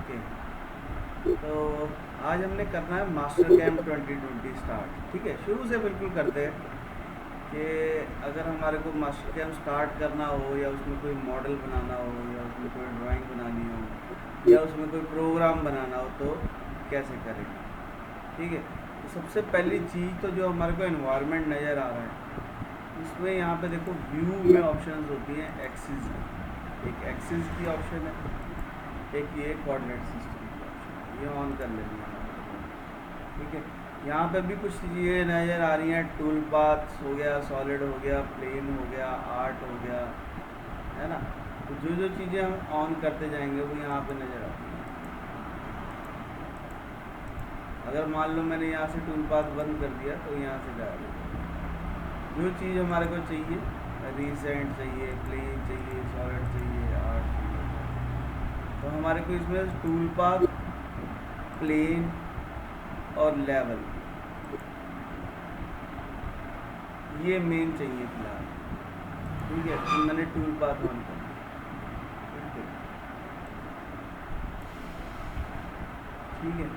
Okay, तो आज हमने करना है मास्टर कैम्प 2020 स्टार्ट। ठीक है, शुरू से बिल्कुल करते हैं कि अगर हमारे को मास्टर कैम्प स्टार्ट करना हो या उसमें कोई मॉडल बनाना हो या उसमें कोई ड्राइंग बनानी हो या उसमें कोई प्रोग्राम बनाना हो तो कैसे करें। ठीक है, तो सबसे पहली चीज़ तो जो हमारे को एनवायरनमेंट नज़र आ रहा है, इसमें यहाँ पे देखो व्यू में ऑप्शंस होती हैं एक्सिस की। एक एक्सिस की ऑप्शन है, एक ये कोऑर्डिनेट सिस्टम की ऑप्शन है, ये ऑन कर लेनी है हमारे को। ठीक है, यहाँ पे भी कुछ चीज़ें नज़र आ रही हैं, टूल पाथ्स हो गया, सॉलिड हो गया, प्लेन हो गया, आर्ट हो गया, है ना। तो जो जो चीज़ें हम ऑन करते जाएंगे वो यहाँ पे नज़र आती हैं। अगर मान लो मैंने यहाँ से टूल पाथ बंद कर दिया तो यहाँ से जा रही है। जो चीज़ हमारे को चाहिए, रिसेंट चाहिए, प्लेन चाहिए, सॉलिड चाहिए, आर्ट चाहिए, तो हमारे को इसमें टूल पाथ, प्लेन और लेवल ये मेन चाहिए फिलहाल। ठीक है, तो मैंने टूल पाथ ऑन कर दिया। ठीक है,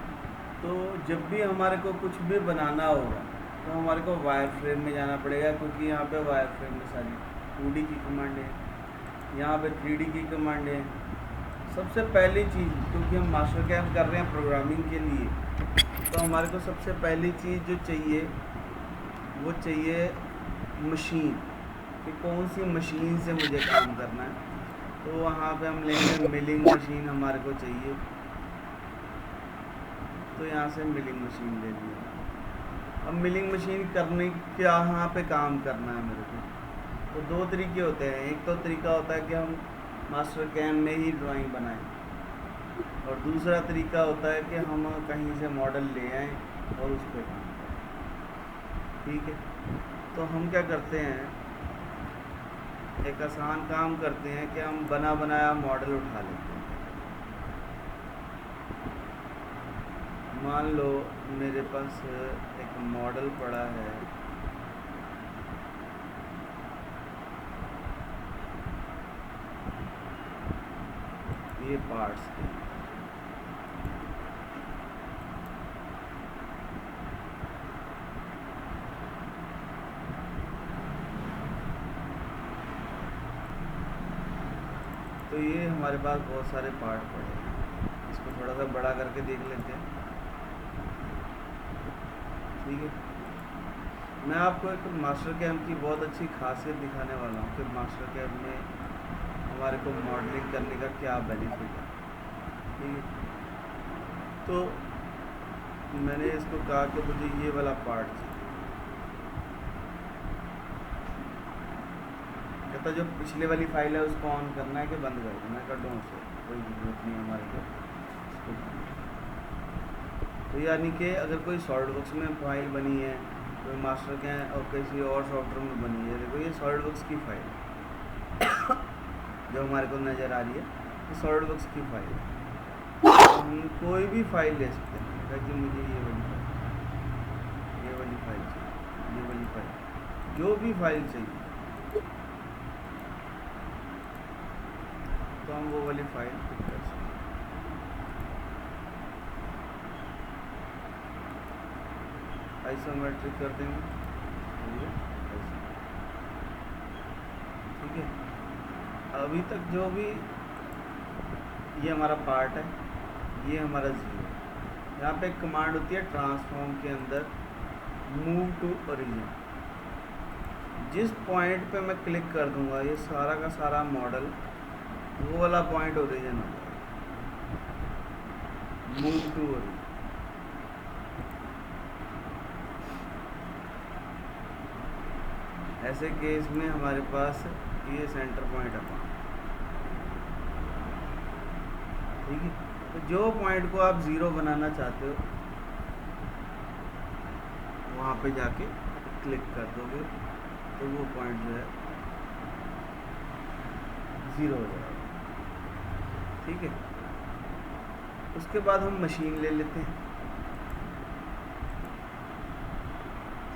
तो जब भी हमारे को कुछ भी बनाना होगा तो हमारे को वायर फ्रेम में जाना पड़ेगा, क्योंकि यहाँ पे वायर फ्रेम में सारी 2D की कमांड है, यहाँ पे 3D की कमांड है। सबसे पहली चीज़, क्योंकि हम मास्टर कैम्प कर रहे हैं प्रोग्रामिंग के लिए, तो हमारे को सबसे पहली चीज़ जो चाहिए वो चाहिए मशीन, कि कौन सी मशीन से मुझे काम करना है। तो वहाँ पे हम लेंगे मिलिंग मशीन, हमारे को चाहिए, तो यहाँ से मिलिंग मशीन ले लिया। अब मिलिंग मशीन करने क्या यहाँ पे काम करना है मेरे को, तो दो तरीके होते हैं। एक तो तरीका होता है कि हम मास्टर कैम्प में ही ड्राइंग बनाएं, और दूसरा तरीका होता है कि हम कहीं से मॉडल ले आएँ और उस पर काम करें। ठीक है, तो हम क्या करते हैं, एक आसान काम करते हैं कि हम बना बनाया मॉडल उठा लेते हैं। मान लो मेरे पास एक मॉडल पड़ा है, ये पार्ट्स के, तो ये हमारे पास बहुत सारे पार्ट पड़े हैं। इसको थोड़ा सा बड़ा करके देख लेते हैं। ठीक है, मैं आपको एक मास्टर कैम्प की बहुत अच्छी खासियत दिखाने वाला हूँ कि मास्टर कैम्प में हमारे को मॉडलिंग करने का क्या बेनिफिट है। ठीक है, तो मैंने इसको कहा कि मुझे ये वाला पार्ट चाहिए, कहता जो पिछले वाली फाइल है उसको ऑन करना है कि बंद कर देना है, कर दो उसे, कोई ज़रूरत नहीं हमारे को इसको। तो यानी कि अगर कोई सॉलिडवर्क्स में फाइल बनी है, कोई मास्टर के और किसी और सॉफ्टवेयर में बनी है, देखो ये सॉलिडवर्क्स की फाइल जो हमारे को नज़र आ रही है, ये सॉलिडवर्क्स की फाइल है। हम कोई भी फाइल ले सकते हैं, कि मुझे ये वाली फाइल, ये वाली फाइल चाहिए, ये वाली फाइल, जो भी फाइल चाहिए तो हम वो वाली फाइल पिक कर सकते हैं। आइसोमेट्रिक कर देंगे, ठीक है। अभी तक जो भी ये हमारा पार्ट है, ये हमारा जीरो। यहाँ पे एक कमांड होती है ट्रांसफॉर्म के अंदर, मूव टू ओरिजिन। जिस पॉइंट पे मैं क्लिक कर दूंगा ये सारा का सारा मॉडल वो वाला पॉइंट ओरिजिन हो जाएगा, मूव टू ओरिजिन। ऐसे केस में हमारे पास ये सेंटर पॉइंट है। ठीक है, तो जो पॉइंट को आप ज़ीरो बनाना चाहते हो वहाँ पे जाके क्लिक कर दोगे तो वो पॉइंट जो है ज़ीरो हो जाएगा। ठीक है, उसके बाद हम मशीन ले लेते हैं।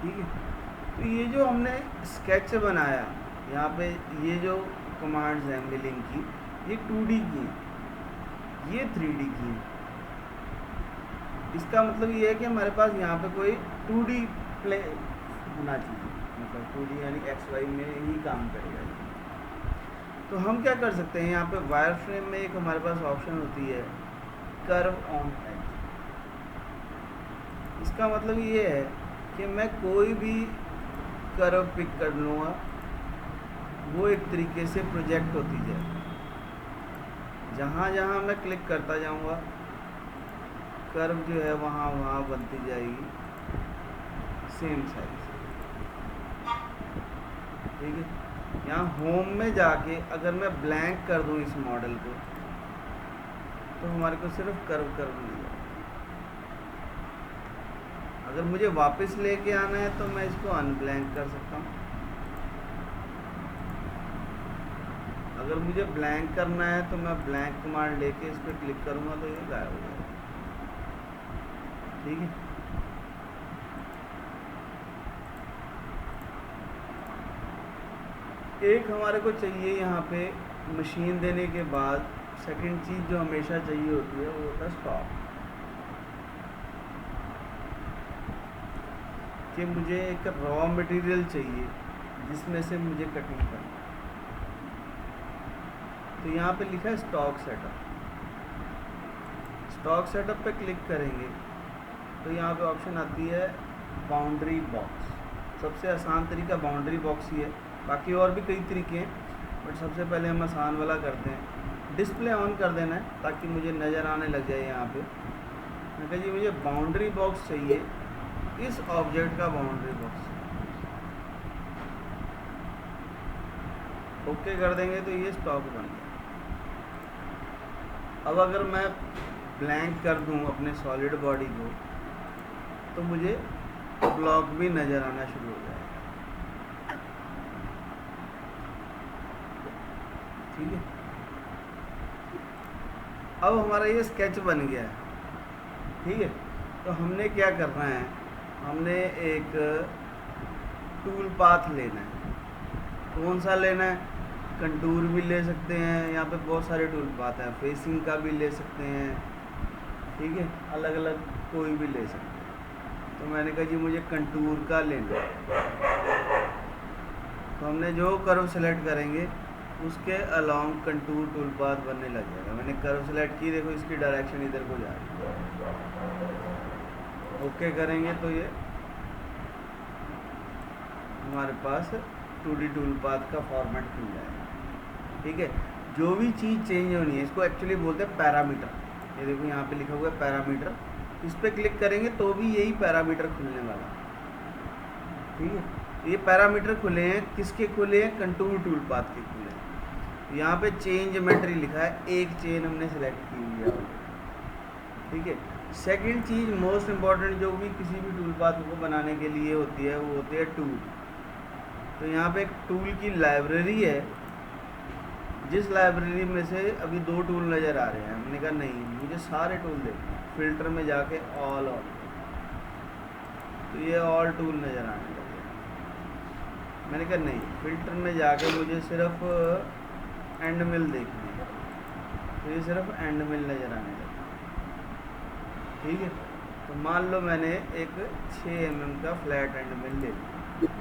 ठीक है, तो ये जो हमने स्केच बनाया यहाँ पे, ये जो कमांड्स हैं मिलिंग की, ये 2D की हैं। ये 3D की है। इसका मतलब ये है कि हमारे पास यहाँ पे कोई 2D प्ले होना चाहिए, मतलब 2D यानी XY में ही काम करेगा ये। तो हम क्या कर सकते हैं, यहाँ पे वायर फ्रेम में एक हमारे पास ऑप्शन होती है कर्व ऑन एज। इसका मतलब ये है कि मैं कोई भी कर्व पिक कर लूँगा, वो एक तरीके से प्रोजेक्ट होती जाए। जहाँ जहाँ मैं क्लिक करता जाऊँगा कर्व जो है वहाँ वहाँ बनती जाएगी सेम साइज। ठीक है, यहाँ होम में जाके अगर मैं ब्लैंक कर दूँ इस मॉडल को, तो हमारे को सिर्फ कर्व मिल जाएगा। अगर मुझे वापस लेके आना है तो मैं इसको अनब्लैंक कर सकता हूँ। अगर मुझे ब्लैंक करना है तो मैं ब्लैंक कमांड लेके इस पर क्लिक करूँगा तो ये गायब हो जाएगा। ठीक है, एक हमारे को चाहिए यहाँ पे मशीन देने के बाद सेकंड चीज़ जो हमेशा चाहिए होती है वो होता है स्टॉक। कि मुझे एक रॉ मटेरियल चाहिए जिसमें से मुझे कटिंग करना। तो यहाँ पे लिखा है स्टॉक सेटअप। स्टॉक सेटअप पे क्लिक करेंगे तो यहाँ पे ऑप्शन आती है बाउंड्री बॉक्स। सबसे आसान तरीका बाउंड्री बॉक्स ही है, बाकी और भी कई तरीके हैं, बट सबसे पहले हम आसान वाला करते हैं। डिस्प्ले ऑन कर देना है ताकि मुझे नज़र आने लग जाए यहाँ पे। मैं कहा जी मुझे बाउंड्री बॉक्स चाहिए, इस ऑब्जेक्ट का बाउंड्री बॉक्स। ओके कर देंगे तो ये स्टॉक बन गया। अब अगर मैं ब्लैंक कर दूं अपने सॉलिड बॉडी को तो मुझे ब्लॉक भी नज़र आना शुरू हो जाएगा। ठीक है, अब हमारा ये स्केच बन गया है। ठीक है, तो हमने क्या करना है, हमने एक टूल पाथ लेना है। कौन सा लेना है, कंटूर भी ले सकते हैं, यहाँ पे बहुत सारे टूल पाथ हैं, फेसिंग का भी ले सकते हैं। ठीक है, अलग अलग कोई भी ले सकते हैं। तो मैंने कहा जी मुझे कंटूर का लेना है। तो हमने जो कर्व सेलेक्ट करेंगे उसके अलोंग कंटूर टूल पाथ बनने लग जाएगा। मैंने कर्व सेलेक्ट की, देखो इसकी डायरेक्शन इधर को जा रही है। ओके करेंगे तो ये हमारे पास 2D टूल पाथ का फॉर्मेट खुल जाएगा। ठीक है, जो भी चीज़ चेंज होनी है इसको एक्चुअली बोलते हैं पैरामीटर। ये देखो यहाँ पे लिखा हुआ है पैरामीटर, इस पर क्लिक करेंगे तो भी यही पैरामीटर खुलने वाला है। ठीक है, ये पैरामीटर खुले हैं, किसके खुले हैं, कंटूर टूल पाथ के खुले हैं। यहाँ पे चेंज ज्योमेट्री लिखा है, एक चेन हमने सेलेक्ट की हुई है। ठीक है, सेकंड चीज़ मोस्ट इम्पॉर्टेंट जो भी किसी भी टूल पाथ को बनाने के लिए होती है वो होती है टूल। तो यहाँ पे एक टूल की लाइब्रेरी है, जिस लाइब्रेरी में से अभी 2 टूल नज़र आ रहे हैं। हमने कहा नहीं, मुझे सारे टूल देखने हैं। फिल्टर में जाके ऑल तो ये ऑल टूल नज़र आने लगे। मैंने कहा नहीं, फिल्टर में जाके मुझे सिर्फ एंड मिल देखनी है, तो ये सिर्फ एंड मिल नज़र आने लगे। ठीक है, तो मान लो मैंने एक 6 mm का फ्लैट एंड मिल ले लिया,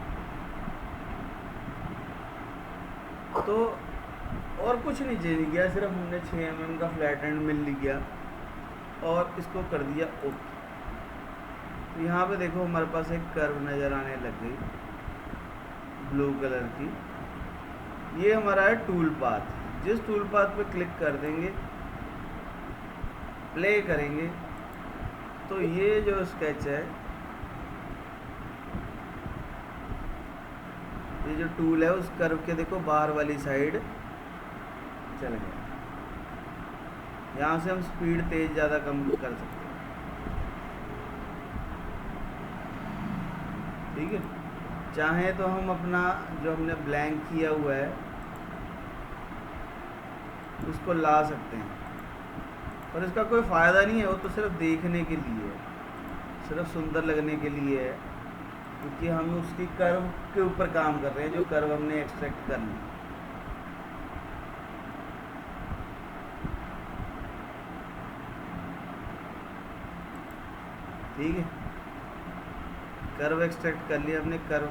तो और कुछ नहीं चाहिए गया, सिर्फ हमने 6 mm का फ्लैट एंड मिल लिया और इसको कर दिया ओके। तो यहाँ पे देखो हमारे पास एक कर्व नज़र आने लग गई ब्लू कलर की। ये हमारा है टूल पाथ। जिस टूल पाथ पे क्लिक कर देंगे, प्ले करेंगे, तो ये जो स्केच है, ये जो टूल है उस कर्व के देखो बाहर वाली साइड चल गया। यहाँ से हम स्पीड तेज ज़्यादा कम कर सकते हैं। ठीक है, चाहे तो हम अपना जो हमने ब्लैंक किया हुआ है उसको ला सकते हैं, पर इसका कोई फ़ायदा नहीं है, वो तो सिर्फ देखने के लिए है, सिर्फ सुंदर लगने के लिए है, क्योंकि हम उसकी कर्व के ऊपर काम कर रहे हैं, जो कर्व हमने एक्सट्रैक्ट करनी है। ठीक है, कर्व एक्सट्रैक्ट कर लिया हमने कर्व।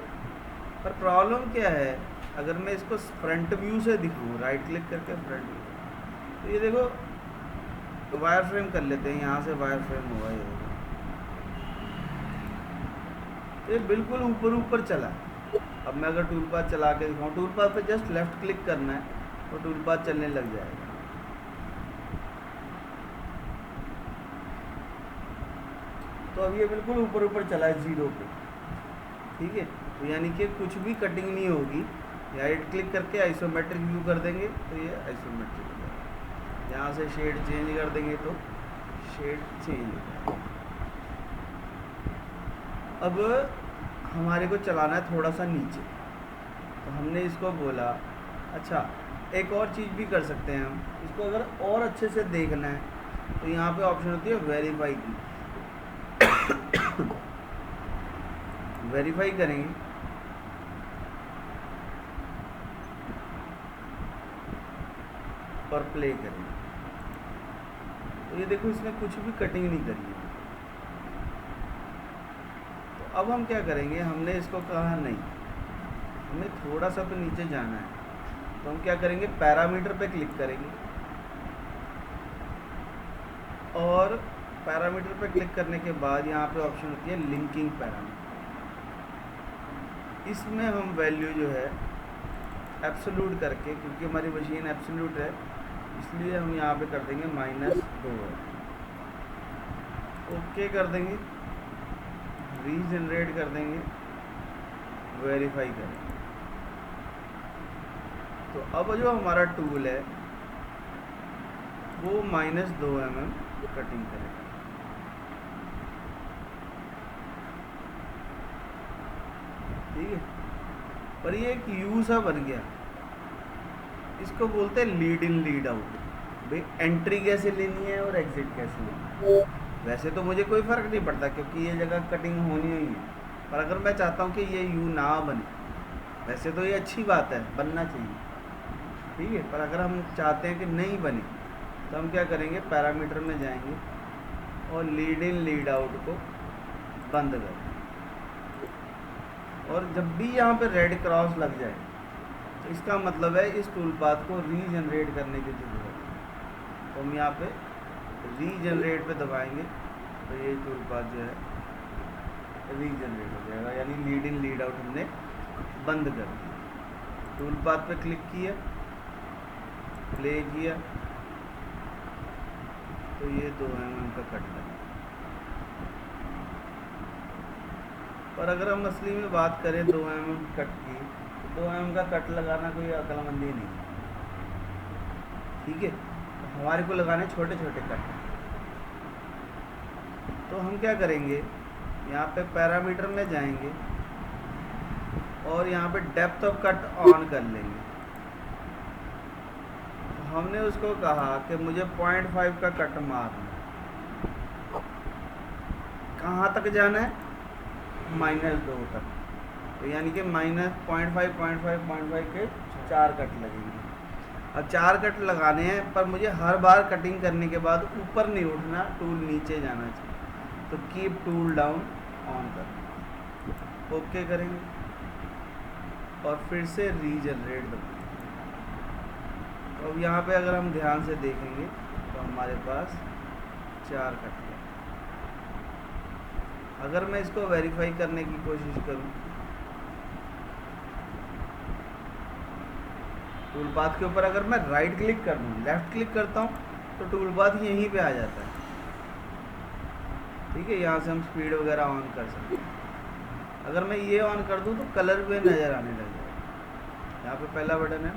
पर प्रॉब्लम क्या है, अगर मैं इसको फ्रंट व्यू से दिखाऊँ, राइट क्लिक करके फ्रंट व्यू, तो ये देखो वायर फ्रेम कर लेते हैं, यहाँ से वायर फ्रेम होगा ये देखो, ये बिल्कुल ऊपर ऊपर चला। अब मैं अगर टूल पाथ चला के दिखाऊँ, टूल पाथ पे जस्ट लेफ्ट क्लिक करना है और टूल पाथ चलने लग जाएगा। तो अब ये बिल्कुल ऊपर ऊपर चला है 0 पे, ठीक है। तो यानी कि कुछ भी कटिंग नहीं होगी। राइट क्लिक करके आइसोमेट्रिक व्यू कर देंगे तो ये आइसोमेट्रिक हो जाएगा। यहाँ से शेड चेंज कर देंगे तो शेड चेंज हो जाएगा। अब हमारे को चलाना है थोड़ा सा नीचे, तो हमने इसको बोला अच्छा एक और चीज़ भी कर सकते हैं हम। इसको अगर और अच्छे से देखना है तो यहाँ पे ऑप्शन होती है वेरीफाई की। वेरीफाई करेंगे और प्ले करेंगे तो ये देखो इसमें कुछ भी कटिंग नहीं करी है। तो अब हम क्या करेंगे, हमने इसको कहा नहीं, हमें थोड़ा सा तो नीचे जाना है, तो हम क्या करेंगे, पैरामीटर पे क्लिक करेंगे और पैरामीटर पे क्लिक करने के बाद यहाँ पे ऑप्शन होती है लिंकिंग पैरामीटर। इसमें हम वैल्यू जो है एब्सोल्यूट करके, क्योंकि हमारी मशीन एब्सोल्यूट है इसलिए हम यहाँ पे कर देंगे -2 है। ओके कर देंगे, रीजनरेट कर देंगे, वेरीफाई करेंगे। तो अब जो हमारा टूल है वो -2 mm कटिंग करेगा। ठीक है, पर ये एक यू सा बन गया। इसको बोलते हैं लीड इन लीड आउट। भाई एंट्री कैसे लेनी है और एग्जिट कैसे लेनी है। वैसे तो मुझे कोई फ़र्क नहीं पड़ता क्योंकि ये जगह कटिंग होनी ही है, पर अगर मैं चाहता हूँ कि ये यू ना बने, वैसे तो ये अच्छी बात है, बनना चाहिए, ठीक है। पर अगर हम चाहते हैं कि नहीं बने तो हम क्या करेंगे, पैरामीटर में जाएंगे और लीड इन लीड आउट को बंद करें। और जब भी यहाँ पे रेड क्रॉस लग जाए तो इसका मतलब है इस टूल पाथ को रीजनरेट करने की ज़रूरत है। तो हम यहाँ पे रीजनरेट पे दबाएंगे तो ये टूल पाथ जो है रीजनरेट हो जाएगा, यानी लीड इन लीड आउट हमने बंद कर दिया। टूल पाथ पे क्लिक किया, प्ले किया, तो ये 2 mm का कट लगा। पर अगर हम असली में बात करें 2 mm कट की, तो 2 mm का कट लगाना कोई अक्लमंदी नहीं है, ठीक है। तो हमारे को लगाने छोटे छोटे कट। तो हम क्या करेंगे, यहाँ पे पैरामीटर में जाएंगे और यहाँ पे डेप्थ ऑफ कट ऑन कर लेंगे। तो हमने उसको कहा कि मुझे 0.5 का कट मारना। कहाँ तक जाना है, -2 तक। तो यानी कि -0.5 के 4 कट लगेंगे। अब 4 कट लगाने हैं, पर मुझे हर बार कटिंग करने के बाद ऊपर नहीं उठना, टूल नीचे जाना चाहिए। तो कीप टूल डाउन ऑन कर, ओके करेंगे और फिर से रीजनरेट दबाएंगे। तो अब यहाँ पे अगर हम ध्यान से देखेंगे तो हमारे पास 4 कट है। अगर मैं इसको वेरीफाई करने की कोशिश करूं, टूल पाथ के ऊपर अगर मैं राइट क्लिक कर दूं, लेफ्ट क्लिक करता हूं तो टूल पाथ यहीं पे आ जाता है, ठीक है। यहाँ से हम स्पीड वगैरह ऑन कर सकते हैं। अगर मैं ये ऑन कर दूं तो कलर भी नज़र आने लग जाएगा। यहाँ पे पहला बटन है,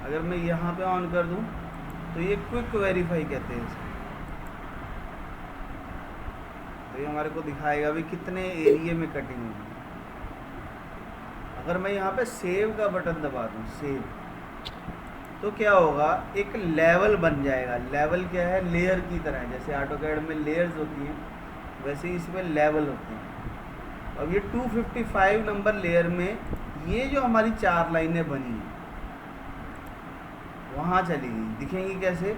अगर मैं यहाँ पे ऑन कर दूं तो ये क्विक वेरीफाई कहते हैं इसको। तो ये हमारे को दिखाएगा भी कितने एरिया में कटिंग होगी। अगर मैं यहाँ पे सेव का बटन दबा दूँ, सेव, तो क्या होगा, एक लेवल बन जाएगा। लेवल क्या है, लेयर की तरह, जैसे ऑटोकैड में लेयर्स होती हैं वैसे इसमें लेवल होते हैं। अब ये 255 नंबर लेयर में ये जो हमारी 4 लाइनें बनी हैं, वहाँ चली गई। दिखेंगी कैसे?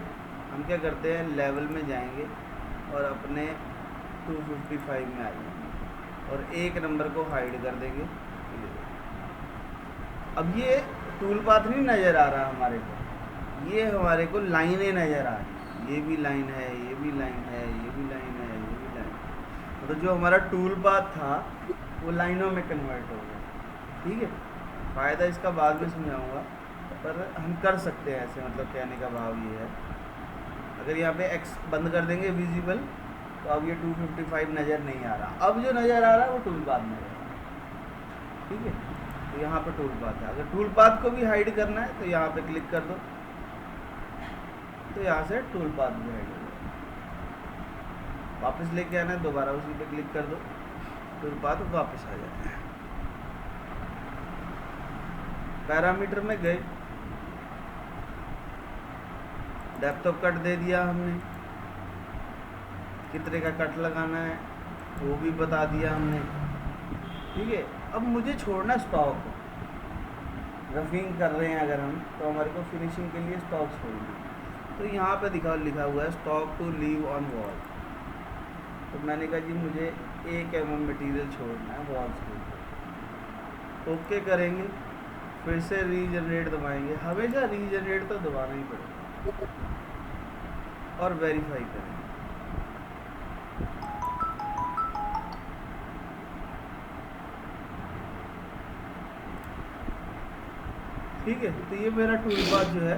हम क्या करते हैं, लेवल में जाएंगे और अपने 255 में आ जाएंगे और एक नंबर को हाइड कर देंगे। अब ये टूल पाथ नहीं नज़र आ रहा हमारे को, ये हमारे को लाइनें नज़र आ रही। ये भी लाइन है, ये भी लाइन है, ये भी लाइन है, ये भी लाइन है। तो जो हमारा टूल पाथ था वो लाइनों में कन्वर्ट हो गया। ठीक है, फ़ायदा इसका बाद में समझाऊंगा, पर हम कर सकते हैं ऐसे। मतलब कहने का भाव ये है, अगर यहाँ पे एक्स बंद कर देंगे विजिबल, तो अब ये 255 नज़र नहीं आ रहा। अब जो नज़र आ रहा है वो टूल पाथ नज़र आ रहा है। ठीक है, तो यहाँ पे टूल पाथ है। अगर टूल पाथ को भी हाइड करना है तो यहाँ पे क्लिक कर दो, तो यहाँ से टूल पाथ भी हाइड हो जाएगा। वापस लेके आना है, दोबारा उसी पे क्लिक कर दो, टूल पाथ वापस आ जाता है। पैरामीटर में गए, डेप्थ ऑफ कट दे दिया हमने, कितने का कट लगाना है वो भी बता दिया हमने। ठीक है, अब मुझे छोड़ना स्टॉक। रफिंग कर रहे हैं अगर हम, तो हमारे को फिनिशिंग के लिए स्टॉक छोड़ना। तो यहाँ पे लिखा हुआ है stock to leave on wall. तो मैंने कहा जी मुझे 1 mm मटीरियल छोड़ना है वॉल्स के। ओके करेंगे, फिर से रीजनरेट दबाएंगे। हमेशा रीजनरेट तो दबाना ही पड़ेगा और वेरीफाई करेंगे। ठीक है, तो ये मेरा टूल पाथ जो है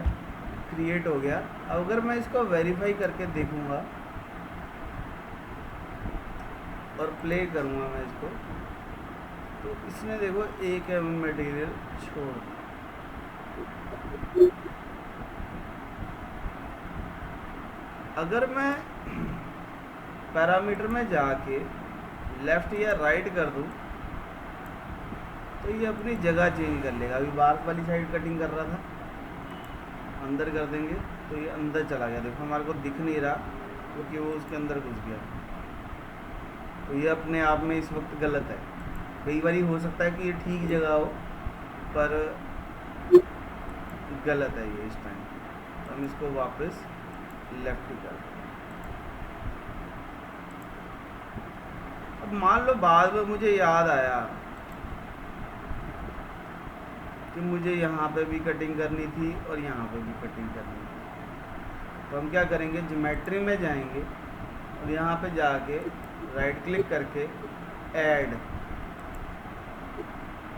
क्रिएट हो गया। अब अगर मैं इसको वेरीफाई करके देखूंगा और प्ले करूंगा मैं इसको, तो इसने देखो 1 mm मटीरियल छोड़ दिया। अगर मैं पैरामीटर में जाके लेफ़्ट या राइट कर दूं, तो ये अपनी जगह चेंज कर लेगा। अभी बाहर वाली साइड कटिंग कर रहा था, अंदर कर देंगे तो ये अंदर चला गया। देखो हमारे को दिख नहीं रहा क्योंकि वो उसके अंदर घुस गया। तो ये अपने आप में इस वक्त गलत है। कई बार हो सकता है कि ये ठीक जगह हो, पर गलत है ये इस टाइम। तो हम इसको वापस लेफ्ट ही कर दें। अब मान लो बाद में मुझे याद आया कि मुझे यहाँ पे भी कटिंग करनी थी और यहाँ पे भी कटिंग करनी थी, तो हम क्या करेंगे, ज्योमेट्री में जाएंगे और यहाँ पे जाके राइट क्लिक करके ऐड।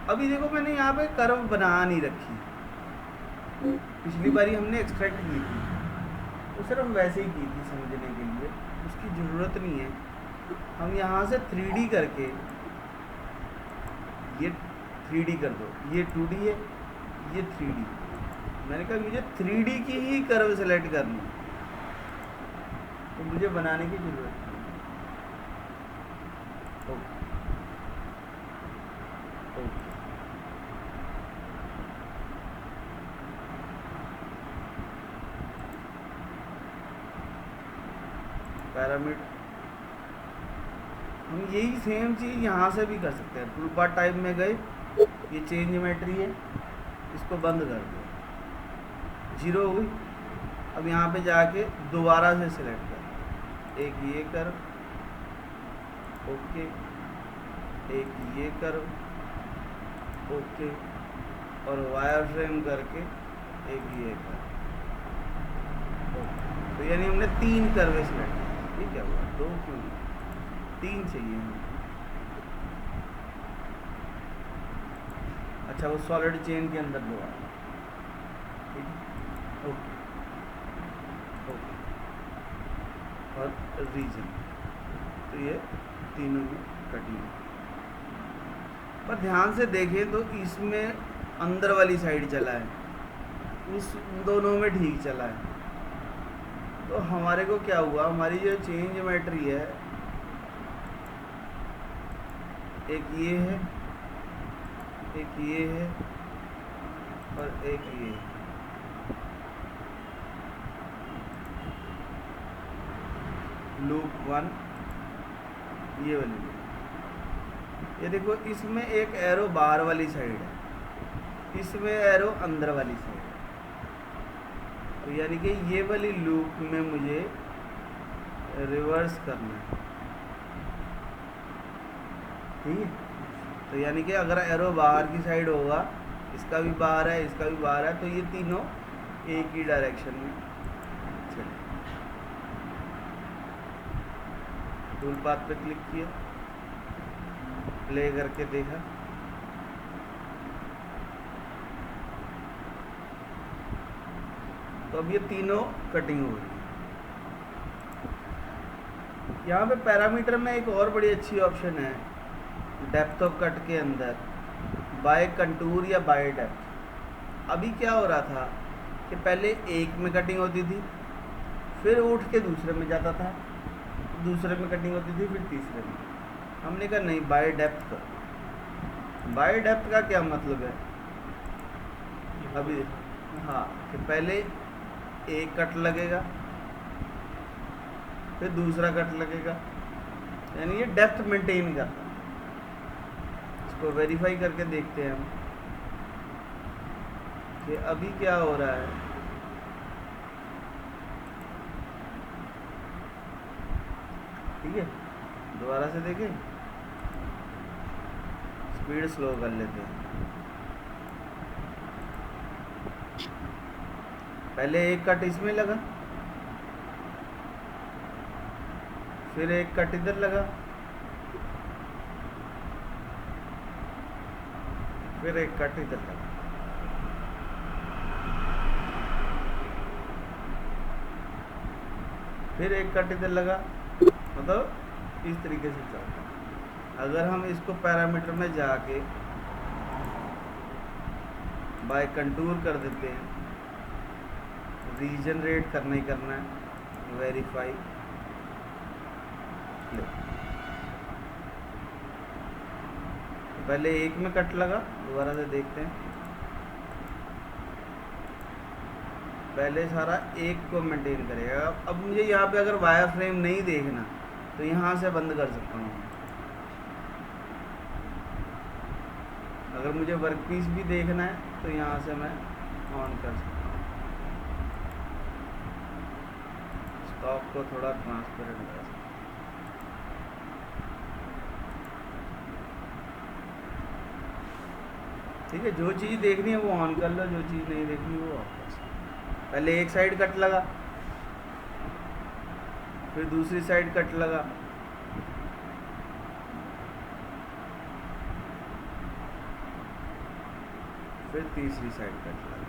अभी देखो मैंने यहाँ पे कर्व बना नहीं रखी, पिछली बारी हमने एक्सट्रैक्ट की थी तो सिर्फ वैसे ही की थी समझने के लिए, उसकी ज़रूरत नहीं है। हम यहाँ से 3D करके ये 3D कर दो, ये 2D है, ये 3D। मैंने कहा मुझे 3D की ही कर्व सेलेक्ट करनी, तो मुझे बनाने की ज़रूरत नहीं। ओके ओके, पैरामीटर हम यही सेम चीज़ यहाँ से भी कर सकते हैं। टूल पाथ टाइप में गए, ये चेंज ज्योमेट्री है, इसको बंद कर दिया, 0 हो गई। अब यहाँ पे जाके दोबारा से सिलेक्ट कर, एक ये कर्व, ओके, एक ये कर्व, ओके, और वायर फ्रेम करके एक ये कर्व, ओके। तो यानी हमने 3 कर्वे सिलेक्ट किए। ठीक है, हुआ 2 क्यों, 3 चाहिए हमें। अच्छा, वो सॉलिड चेन के अंदर दोबारा, ठीक है, ओके ओके, और रीजन। तो ये तीनों में कटिंग। पर ध्यान से देखें तो इसमें अंदर वाली साइड चला है, उस दोनों में ठीक चला है। तो हमारे को क्या हुआ, हमारी जो चेंज ज्योमेट्री है, एक ये है, एक ये है और एक ये है। लूप 1 ये वाली लूप। ये देखो इसमें एक एरो बाहर वाली साइड है, इसमें एरो अंदर वाली साइड है। तो यानी कि ये वाली लूप में मुझे रिवर्स करना है, ठीक है। तो यानी कि अगर एरो बाहर की साइड होगा, इसका भी बाहर है, इसका भी बाहर है, तो ये तीनों एक ही डायरेक्शन में चले। टूल पाथ पे क्लिक किया, प्ले करके देखा, तो अब ये तीनों कटिंग हो गई। यहाँ पे पैरामीटर में एक और बड़ी अच्छी ऑप्शन है, डेप्थ ऑफ कट के अंदर बाय कंटूर या बाय डेप्थ। अभी क्या हो रहा था कि पहले एक में कटिंग होती थी, फिर उठ के दूसरे में जाता था, दूसरे में कटिंग होती थी, फिर तीसरे में। हमने कहा नहीं, बाय डेप्थ कर। बाय डेप्थ का क्या मतलब है अभी, हाँ, कि पहले एक कट लगेगा, फिर दूसरा कट लगेगा, यानी ये डेप्थ मेंटेन करता है। इसको वेरीफाई करके देखते हैं हम कि अभी क्या हो रहा है। ठीक है, दोबारा से देखें, स्पीड स्लो कर लेते हैं। पहले एक कट इसमें लगा, फिर एक कट इधर लगा, फिर एक कट इधर लगा, फिर एक कट इधर लगा, मतलब इस तरीके से चलता है। अगर हम इसको पैरामीटर में जाके बाय कंटूर कर देते हैं, रीजनरेट करना ही करना है, वेरीफाई, पहले एक में कट लगा, दोबारा से देखते हैं। पहले सारा एक को मेंटेन करेगा। अब मुझे यहाँ पे अगर वायर फ्रेम नहीं देखना तो यहाँ से बंद कर सकता हूँ। अगर मुझे वर्कपीस भी देखना है तो यहाँ से मैं ऑन कर सकता हूँ। स्टॉक को थोड़ा ट्रांसपेरेंट कर सकता हूँ। ठीक है, जो चीज़ देखनी है वो ऑन कर लो, जो चीज़ नहीं देखनी वो ऑफ कर सकते। पहले एक साइड कट लगा, फिर दूसरी साइड कट लगा, फिर तीसरी साइड कट लगा।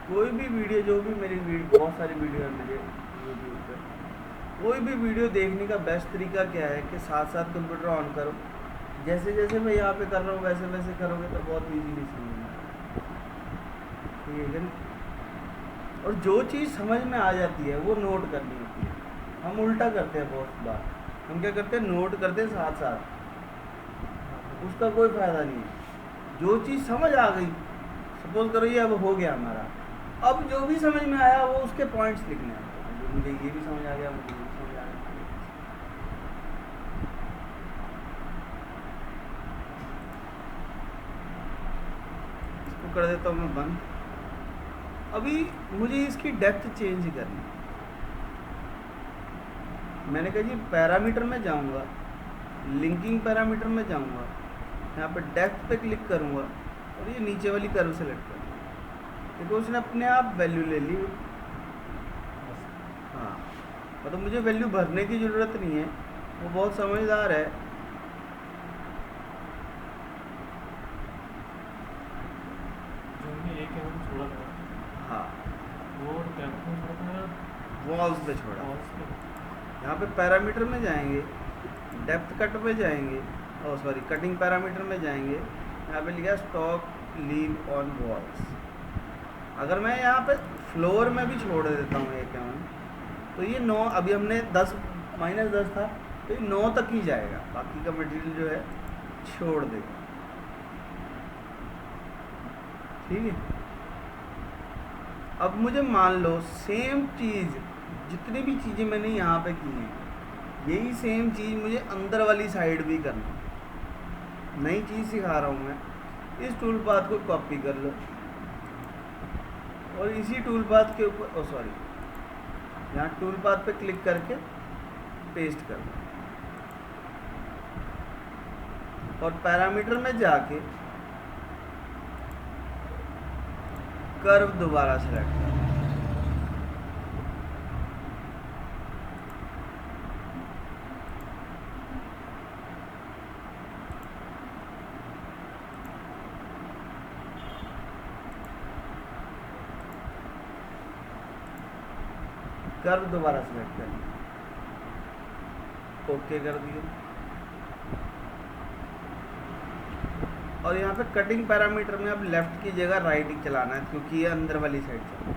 कोई भी वीडियो, जो भी मेरी वीडियो, बहुत सारी वीडियो है मेरे यूट्यूब पे, कोई भी वीडियो देखने का बेस्ट तरीका क्या है कि साथ साथ कंप्यूटर ऑन करो। जैसे जैसे मैं यहाँ पे कर रहा हूँ वैसे वैसे करोगे तो बहुत इजीली समझ में आएगा, ठीक है ना। और जो चीज़ समझ में आ जाती है वो नोट करनी होती है। हम उल्टा करते हैं बहुत बार, हम क्या करते हैं, नोट करते हैं साथ साथ, उसका कोई फ़ायदा नहीं है। जो चीज़ समझ आ गई, सपोज करो ये अब हो गया हमारा, अब जो भी समझ में आया वो उसके पॉइंट्स लिखने हैं। मुझे ये भी समझ आ गया, मुझे ये भी समझ आ गया। इसको कर देता हूँ मैं बंद। अभी मुझे इसकी डेप्थ चेंज करनी है। मैंने कहा जी पैरामीटर में जाऊँगा, लिंकिंग पैरामीटर में जाऊँगा, यहाँ पर डेप्थ पे क्लिक करूँगा और ये नीचे वाली कर्व सेलेक्ट करूँगा। देखो उसने अपने आप वैल्यू ले ली। हाँ, मतलब मुझे वैल्यू भरने की ज़रूरत नहीं है, वो बहुत समझदार है। जो एक एम छोड़ा था, हाँ, वो डेप्थ में छोड़ा था, वॉल्स पे छोड़ा। वॉल्स पे। यहाँ पे पैरामीटर में जाएंगे, डेप्थ कट में जाएंगे, और सॉरी कटिंग पैरामीटर में जाएंगे, यहाँ पे लिखा स्टॉक लीव ऑन वॉल्स। अगर मैं यहाँ पे फ्लोर में भी छोड़ देता हूँ एक एम, तो ये 9, अभी हमने 10 -10 था तो ये 9 तक ही जाएगा, बाकी का मटेरियल जो है छोड़ देगा। ठीक है, अब मुझे मान लो सेम चीज़ जितनी भी चीज़ें मैंने यहाँ पे की हैं, यही सेम चीज़ मुझे अंदर वाली साइड भी करना है। नई चीज़ सिखा रहा हूँ मैं। इस टूल पाथ को कॉपी कर लो और इसी टूल पाथ के ऊपर, ओ सॉरी, यहाँ टूल पाथ पे क्लिक करके पेस्ट कर लो और पैरामीटर में जाके कर्व दोबारा सेलेक्ट कर लो। कर्व दोबारा सेलेक्ट कर लिया, ओके कर दिया। और यहाँ पे कटिंग पैरामीटर में अब लेफ्ट की जगह राइट ही चलाना है, क्योंकि ये अंदर वाली साइड चलना है।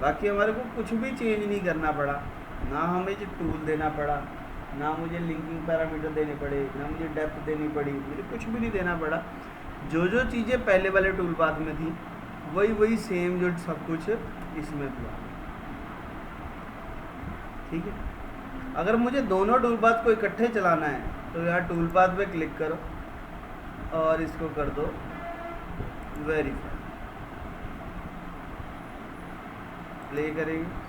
बाकी हमारे को कुछ भी चेंज नहीं करना पड़ा, ना हमें जो टूल देना पड़ा, ना मुझे लिंकिंग पैरामीटर देने पड़े, ना मुझे डेप्थ देनी पड़ी, मुझे कुछ भी नहीं देना पड़ा। जो जो चीज़ें पहले वाले टूल पाथ में थी वही वही सेम जो सब कुछ इसमें हुआ। ठीक है। अगर मुझे दोनों टूल पाथ को इकट्ठे चलाना है तो यहाँ टूल पाथ पे क्लिक करो और इसको कर दो वेरीफाई, प्ले करेंगे।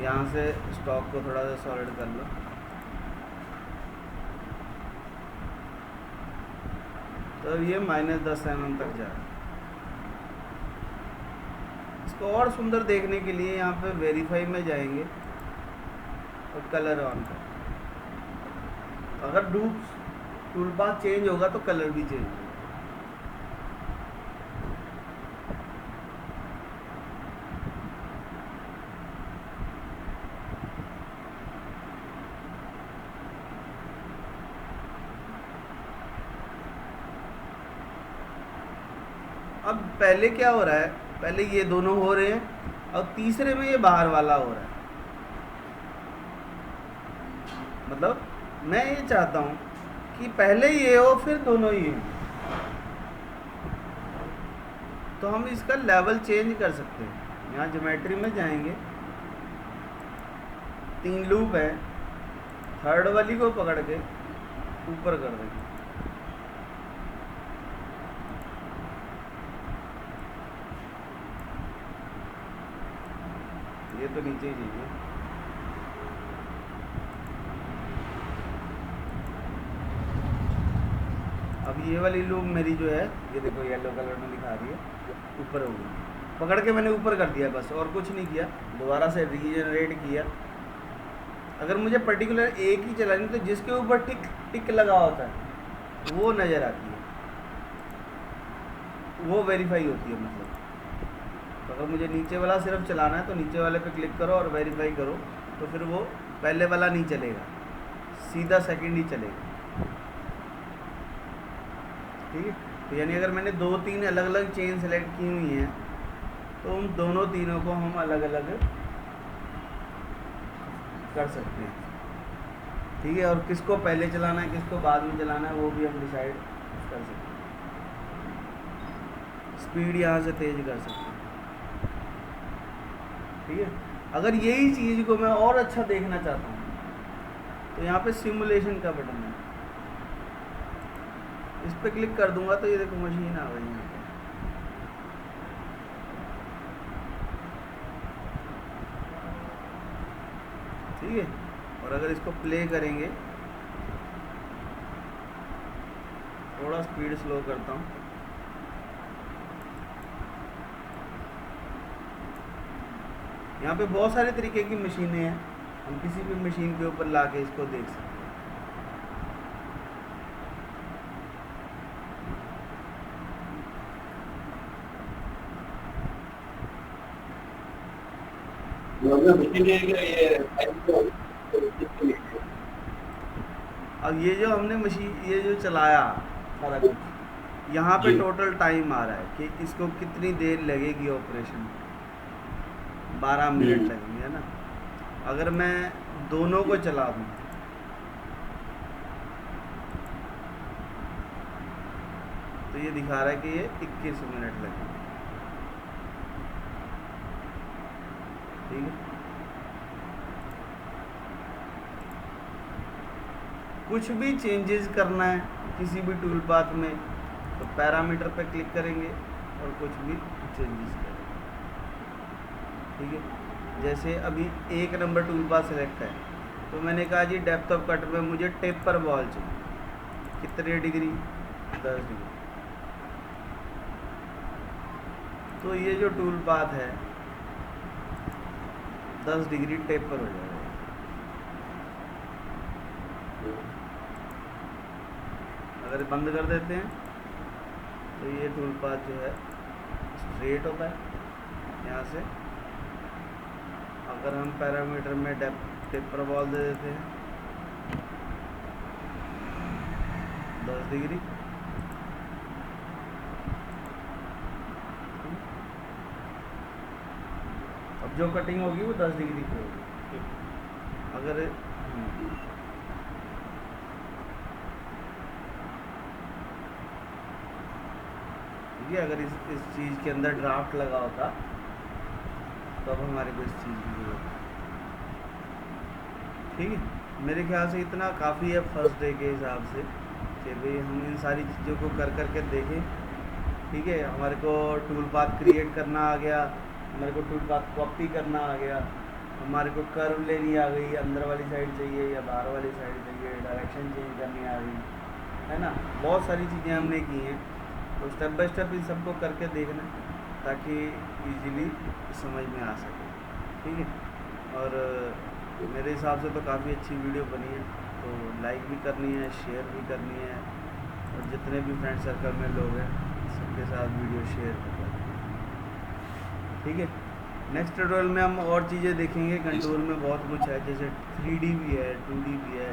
यहाँ से स्टॉक को थोड़ा सा सॉलिड कर लो। तो ये -10 mm तक जा रहा है। इसको और सुंदर देखने के लिए यहाँ पे वेरीफाई में जाएंगे और कलर ऑन कर। अगर टूल पाथ चेंज होगा तो कलर भी चेंज होगा। अब पहले क्या हो रहा है, पहले ये दोनों हो रहे हैं और तीसरे में ये बाहर वाला हो रहा है। मतलब मैं ये चाहता हूँ कि पहले ये हो फिर दोनों ही हो। तो हम इसका लेवल चेंज कर सकते हैं। यहाँ ज्योमेट्री में जाएंगे, 3 लूप है, थर्ड वाली को पकड़ के ऊपर कर देंगे। ये तो नीचे ही चाहिए। अब ये वाली लूप मेरी जो है, ये देखो येलो कलर में दिखा रही है, ऊपर हो गई। पकड़ के मैंने ऊपर कर दिया बस, और कुछ नहीं किया। दोबारा से रीजनरेट किया। अगर मुझे पर्टिकुलर एक ही चलानी तो जिसके ऊपर टिक टिक लगा होता है वो नज़र आती है, वो वेरीफाई होती है। मतलब तो अगर मुझे नीचे वाला सिर्फ चलाना है तो नीचे वाले पे क्लिक करो और वेरीफाई करो, तो फिर वो पहले वाला नहीं चलेगा, सीधा सेकंड ही चलेगा। ठीक है। तो यानी अगर मैंने 2-3 अलग अलग चेन सेलेक्ट की हुई हैं तो उन दोनों तीनों को हम अलग अलग कर सकते हैं। ठीक है। और किसको पहले चलाना है किसको बाद में चलाना है वो भी हम डिसाइड कर सकते हैं। स्पीड यहाँ से तेज कर सकते हैं। ठीक है। अगर यही चीज़ को मैं और अच्छा देखना चाहता हूँ तो यहाँ पे सिमुलेशन का बटन है, इस पर क्लिक कर दूंगा तो ये देखो मशीन आ गई यहाँ पे। ठीक है। और अगर इसको प्ले करेंगे, थोड़ा स्पीड स्लो करता हूँ। यहाँ पे बहुत सारे तरीके की मशीनें हैं, हम किसी भी मशीन के ऊपर ला के इसको देख सकते हैं। अब ये जो हमने मशीन ये जो चलाया सारा कुछ, यहाँ पे जी टोटल टाइम आ रहा है कि इसको कितनी देर लगेगी ऑपरेशन, 12 मिनट लगेंगे, है ना। अगर मैं दोनों को चला दूँ तो ये दिखा रहा है कि ये 21 मिनट लगेंगे, ठीक है। कुछ भी चेंजेस करना है किसी भी टूल पाथ में तो पैरामीटर पे क्लिक करेंगे और कुछ भी चेंजेस करेंगे, ठीक है। जैसे अभी 1 नंबर टूल पाथ सेलेक्ट है तो मैंने कहा जी डेप्थ ऑफ कट में मुझे टेपर बॉल चाहिए, कितने डिग्री, 10 डिग्री। तो ये जो टूल पाथ है 10 डिग्री टेपर हो जाएगा। अगर बंद कर देते हैं तो ये टूल पाथ जो है स्ट्रेट होता है यहाँ से। अगर हम पैरामीटर में टेपर बॉल दे देते हैं 10 डिग्री, अब जो कटिंग होगी वो 10 डिग्री की होगी। अगर ठीक है, अगर इस चीज़ के अंदर ड्राफ्ट लगा होता तो अब हमारे को इस चीज़ की जरूरत है, ठीक है। मेरे ख्याल से इतना काफ़ी है फर्स्ट डे के हिसाब से कि भाई हम इन सारी चीज़ों को कर करके देखें, ठीक है। हमारे को टूल पाथ क्रिएट करना आ गया, हमारे को टूल पाथ कॉपी करना आ गया, हमारे को कर्व लेनी आ गई, अंदर वाली साइड चाहिए या बाहर वाली साइड चाहिए, डायरेक्शन चेंज करनी आ गई, है ना। बहुत सारी चीज़ें हमने की हैं, तो स्टेप बाय स्टेप इन सबको करके देखना ताकि इजीली समझ में आ सके, ठीक है। और मेरे हिसाब से तो काफ़ी अच्छी वीडियो बनी है, तो लाइक भी करनी है, शेयर भी करनी है, और जितने भी फ्रेंड सर्कल में लोग हैं सबके साथ वीडियो शेयर करना, ठीक है। नेक्स्ट ट्यूटोरियल में हम और चीज़ें देखेंगे। कंटूर में बहुत कुछ है, जैसे 3D भी है, 2D भी है,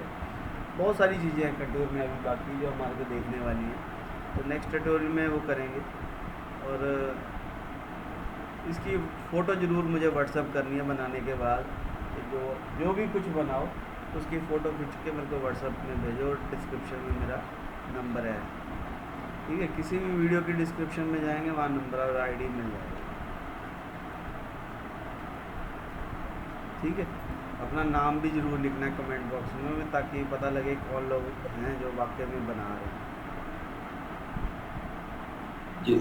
बहुत सारी चीज़ें हैं कंटूर में अभी बाकी जो हमारे को देखने वाली हैं, तो नेक्स्ट ट्यूटोरियल में वो करेंगे। और इसकी फ़ोटो ज़रूर मुझे व्हाट्सअप करनी है बनाने के बाद, कि जो भी कुछ बनाओ तो उसकी फ़ोटो खींच के मेरे को व्हाट्सअप में भेजो, डिस्क्रिप्शन में मेरा नंबर है, ठीक है। किसी भी वीडियो की डिस्क्रिप्शन में जाएंगे वहाँ नंबर और आईडी मिल जाएगा, ठीक है। अपना नाम भी ज़रूर लिखना है कमेंट बॉक्स में, ताकि पता लगे कौन लोग हैं जो वाकई में बना रहे हैं। जी